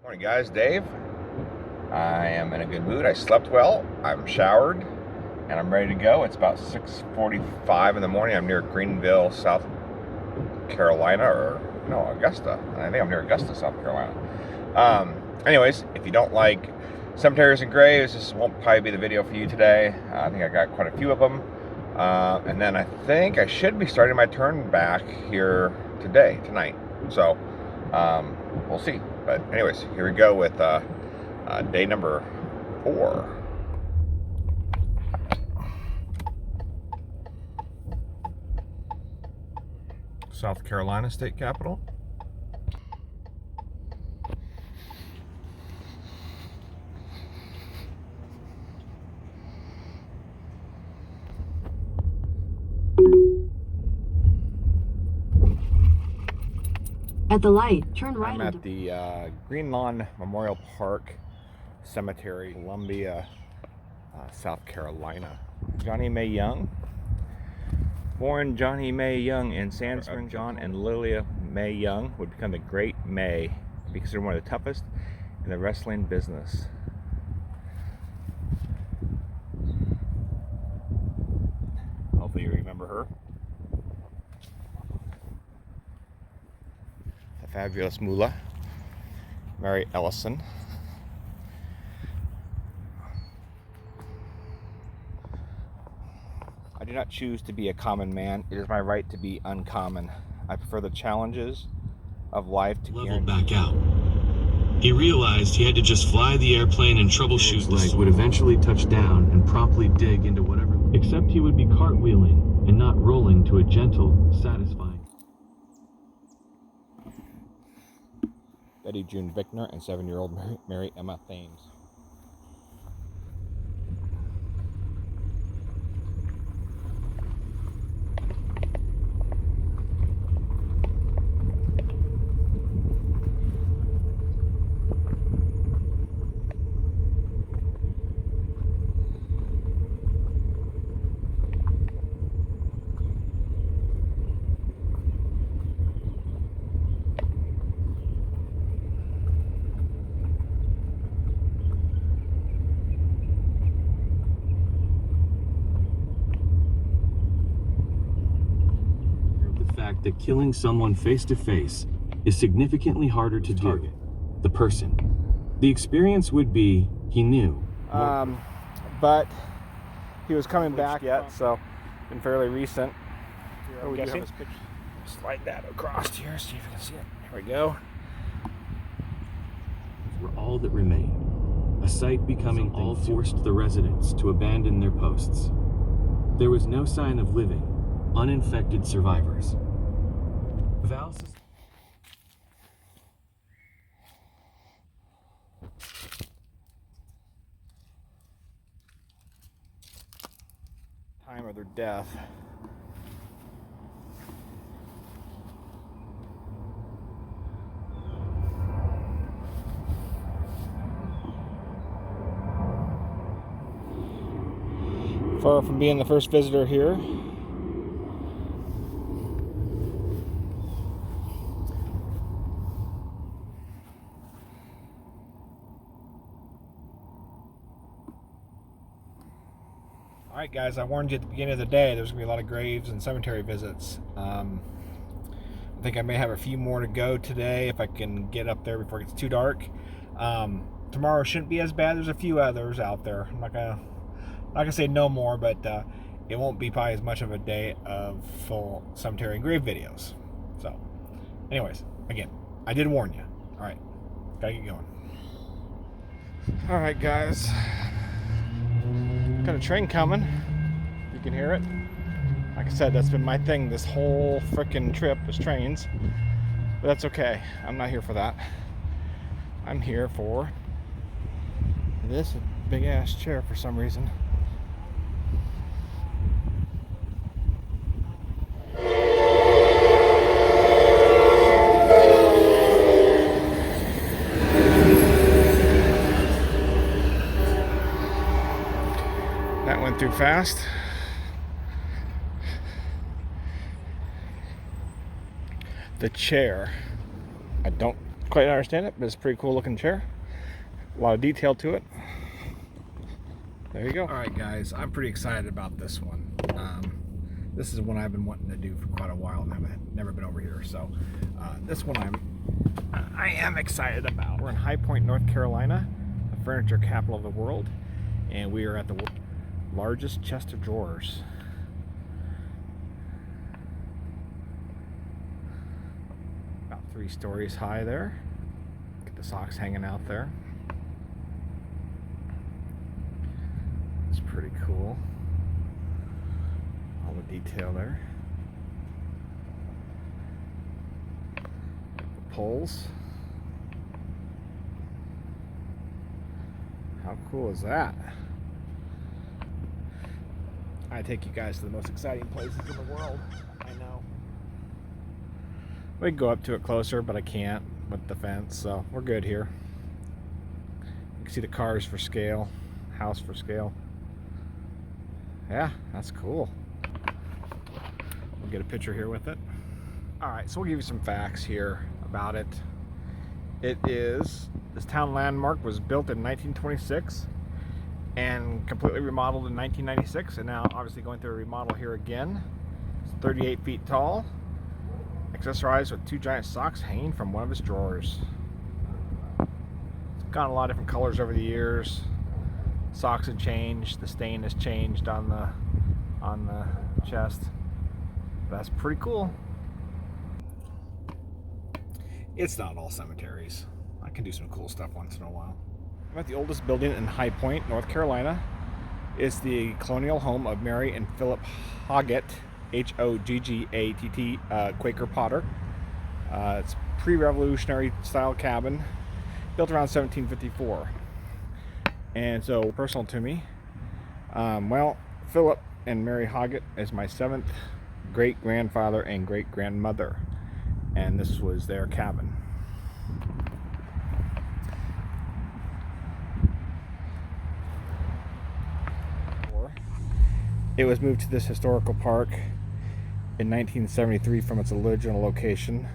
Morning guys, Dave. I am in a good mood. I slept well, I'm showered, and I'm ready to go. It's about 6:45 in the morning. I'm near Greenville, South Carolina, or no, Augusta. I think I'm near Augusta, South Carolina. Anyways, if you don't like cemeteries and graves, this won't probably be the video for you today. I think I got quite a few of them. And then I think I should be starting my turn back here tonight. So, we'll see. But anyways, here we go with day number 4. South Carolina State Capitol. At the light, turn right. I'm at the Green Lawn Memorial Park Cemetery, Columbia, South Carolina. Johnny May Young. Born Johnny May Young in Sand Springs, John and Lilia May Young would become the Great May, because they're one of the toughest in the wrestling business. Hopefully you remember her. The fabulous Moolah, Mary Ellison. I do not choose to be a common man. It is my right to be uncommon. I prefer the challenges of life to level back out. He realized he had to just fly the airplane and troubleshoot the leg would eventually touch down and promptly dig into whatever. Except he would be cartwheeling and not rolling to a gentle, satisfying. Betty June Bickner and 7-year-old Mary Emma Thames. That killing someone face to face is significantly harder to target the person. The experience would be he knew. But he was coming back yet, so been fairly recent. I'm guessing. Slide that across here, see if you can see it. Here we go. Were all that remained. A sight becoming all forced the residents to abandon their posts. There was no sign of living, uninfected survivors. Time of their death. Far from being the first visitor here. Alright guys, I warned you at the beginning of the day there's going to be a lot of graves and cemetery visits. I think I may have a few more to go today if I can get up there before it gets too dark. Tomorrow shouldn't be as bad. There's a few others out there. I'm not gonna say no more, but it won't be probably as much of a day of full cemetery and grave videos. So, anyways, again, I did warn you. Alright, gotta get going. Alright guys. Got a train coming. You can hear it. Like I said, that's been my thing this whole frickin' trip is trains. But that's okay. I'm not here for that. I'm here for this big ass chair for some reason. That went through fast. The chair, I don't quite understand it, but it's a pretty cool looking chair. A lot of detail to it. There you go. All right, guys, I'm pretty excited about this one. This is one I've been wanting to do for quite a while, and I've never been over here. So this one I am excited about. We're in High Point, North Carolina, the furniture capital of the world, and we are at the largest chest of drawers. About 3 stories high there. Get the socks hanging out there. It's pretty cool. All the detail there. The poles. How cool is that? I take you guys to the most exciting places in the world. I know. We can go up to it closer, but I can't with the fence, so we're good here. You can see the cars for scale, house for scale. Yeah, that's cool. We'll get a picture here with it. All right, so we'll give you some facts here about it. This town landmark was built in 1926 and completely remodeled in 1996, and now obviously going through a remodel here again. It's 38 feet tall, accessorized with 2 giant socks hanging from one of its drawers. It's gotten a lot of different colors over the years. Socks have changed, the stain has changed on the chest. That's pretty cool. It's not all cemeteries. I can do some cool stuff once in a while. I'm at the oldest building in High Point, North Carolina. It's the colonial home of Mary and Philip Hoggett, H-O-G-G-A-T-T, Quaker potter. It's pre-revolutionary style cabin, built around 1754. And so personal to me. Well, Philip and Mary Hoggett is my 7th great-grandfather and great-grandmother, and this was their cabin. It was moved to this historical park in 1973 from its original location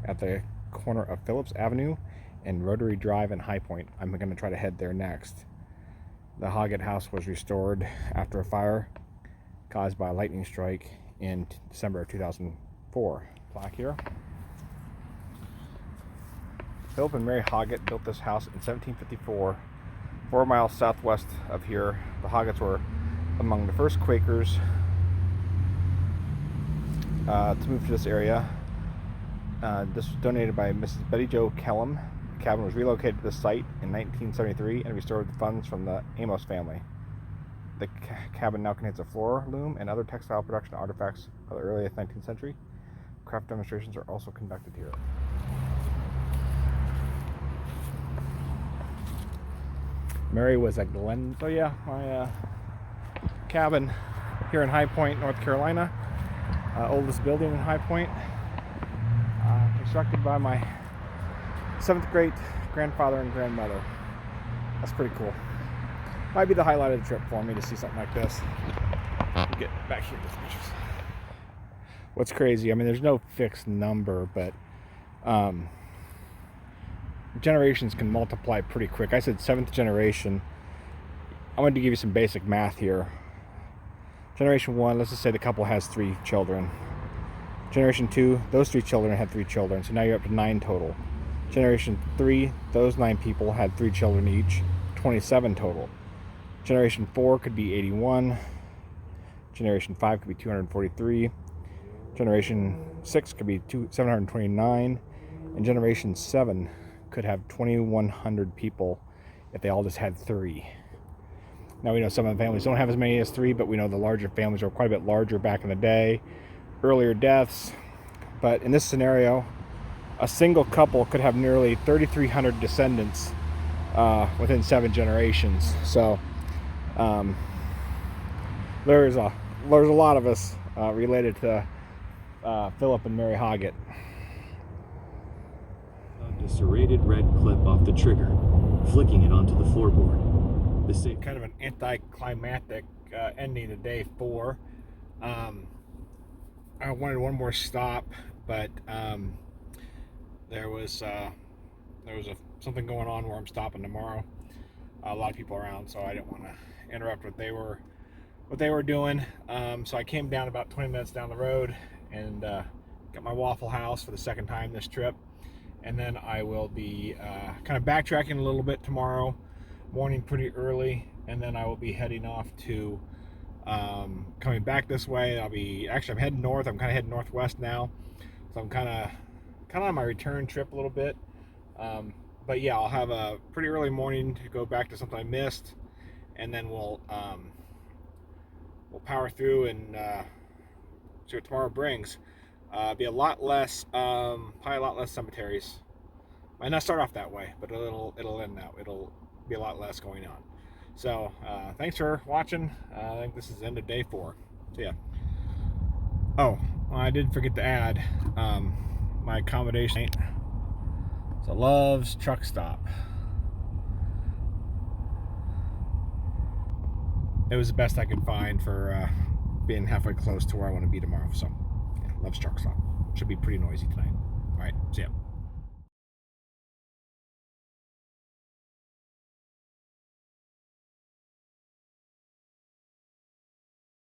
at the corner of Phillips Avenue and Rotary Drive in High Point. I'm going to try to head there next. The Hoggett house was restored after a fire caused by a lightning strike in December of 2004. Plaque here. Philip and Mary Hoggett built this house in 1754, 4 miles southwest of here. The Hoggetts were among the first Quakers to move to this area. This was donated by Mrs. Betty Jo Kellum. The cabin was relocated to the site in 1973 and restored with funds from the Amos family. The cabin now contains a floor loom and other textile production artifacts of the early 19th century. Craft demonstrations are also conducted here. Mary was at Glen. So yeah, my cabin here in High Point, North Carolina. Oldest building in High Point. Constructed by my 7th great-grandfather and grandmother. That's pretty cool. Might be the highlight of the trip for me to see something like this. Get back here to the pictures. What's crazy, I mean, there's no fixed number, but generations can multiply pretty quick. I said 7th generation. I wanted to give you some basic math here. Generation 1, let's just say the couple has 3 children. Generation 2, those 3 children had 3 children, so now you're up to 9 total. Generation 3, those 9 people had 3 children each, 27 total. Generation 4 could be 81. Generation 5 could be 243. Generation 6 could be 729. And Generation 7 could have 2,100 people if they all just had 3. Now we know some of the families don't have as many as 3, but we know the larger families were quite a bit larger back in the day. Earlier deaths. But in this scenario, a single couple could have nearly 3,300 descendants within 7 generations. So there's a lot of us related to Philip and Mary Hoggett. A serrated red clip off the trigger, flicking it onto the floorboard. Kind of an anticlimactic ending to day 4. I wanted one more stop, but there was There was something going on where I'm stopping tomorrow. A lot of people around, so I didn't want to interrupt what they were doing. So I came down about 20 minutes down the road and got my Waffle House for the second time this trip. And then I will be kind of backtracking a little bit tomorrow morning pretty early, and then I will be heading off to coming back this way. I'm heading north. I'm kind of heading northwest now, so I'm kind of on my return trip a little bit. But yeah, I'll have a pretty early morning to go back to something I missed, and then we'll power through and see what tomorrow brings. Be a lot less, probably a lot less cemeteries. Might not start off that way, but it'll end out. It'll be a lot less going on. So thanks for watching. I think this is the end of day 4. So yeah. Oh, well, I did forget to add my accommodation. So Love's Truck Stop. It was the best I could find for being halfway close to where I want to be tomorrow. So yeah, Love's Truck Stop. Should be pretty noisy tonight. All right, see ya.